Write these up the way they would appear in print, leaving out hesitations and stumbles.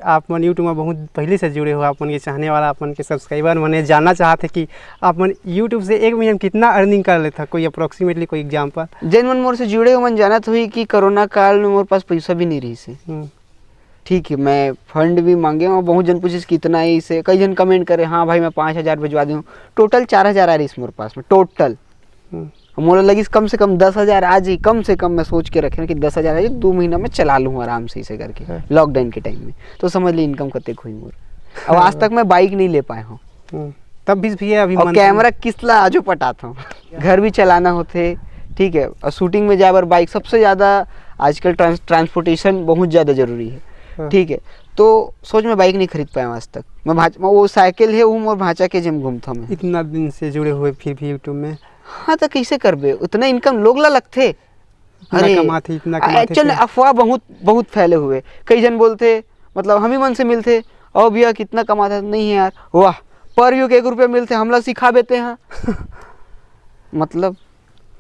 आप मन यूट्यूब में बहुत पहले से जुड़े हो, आप मन के चाहने वाला, आप मन के सब्सक्राइबर मैंने जानना चाहते कि आप मन यूट्यूब से एक महीने में कितना अर्निंग कर लेता, कोई अप्रोक्सीमेटली कोई एग्जांपल? जैन मन मोर से जुड़े हो मन जानत हुई कि कोरोना काल में मोर पास पैसा भी नहीं रही से। ठीक है, मैं फंड भी मांगे और बहुत जन पूछे कितना है इसे, कई जन कमेंट करे हाँ भाई मैं 5,000 भिजवा दूँ, टोटल 4,000 आ रही है मेरे पास में टोटल। मोला लगी कम से कम 10,000 आज ही, कम से कम मैं सोच के रखे कि 10,000 आज 2 महीना में चला लूँ आराम से इसे करके लॉकडाउन के टाइम में। तो समझ ली इनकम कते हुई मोर। अब आज तक मैं बाइक नहीं ले पाया हूँ, तब भी अभी और कैमरा किसला आजो पटाता हूँ, घर भी चलाना होते। ठीक है, और शूटिंग में जाए बार बाइक सबसे ज़्यादा आजकल ट्रांसपोर्टेशन बहुत ज़्यादा ज़रूरी है। ठीक है, तो सोच मैं बाइक नहीं खरीद पाया आज तक। मैं वो साइकिल है वो मोर भांचा के जिम घूमता हूँ। इतना दिन से जुड़े हुए फिर भी यूट्यूब में। हाँ तो कैसे करबे, उतना इनकम लोग ला लगते। अरे कमाते चल अफवाह बहुत बहुत फैले हुए, कई जन बोलते मतलब हम ही मन से मिलते और भैया कितना कमाता, नहीं है यार, वाह पर व्यू के 1 रुपया मिलते, हम लोग सिखा देते हैं। मतलब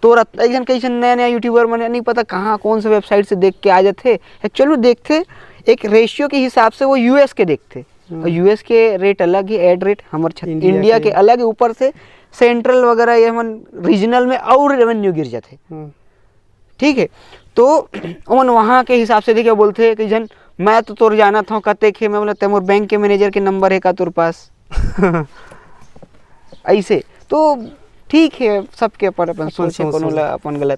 तो कई जन नया नया यूट्यूबर मैंने नहीं पता कहाँ कौन से वेबसाइट से देख के आ जाते। एक्चुअली देखते एक रेशियो के हिसाब से वो यूएस के देखते, और यूएस के रेट अलग है, एड रेट हमारे इंडिया के अलग है, ऊपर से सेंट्रल वगैरह ये मन रीजनल में और रेवेन्यू गिर जाते। ठीक है, तो उन वहाँ के हिसाब से देखिए बोलते कि जन मैं तो तोर जाना था कते खे, मैं बोला तेमोर बैंक के मैनेजर के नंबर है का तोर पास? ऐसे तो ठीक है, सबके अपन सोच अपन गलत।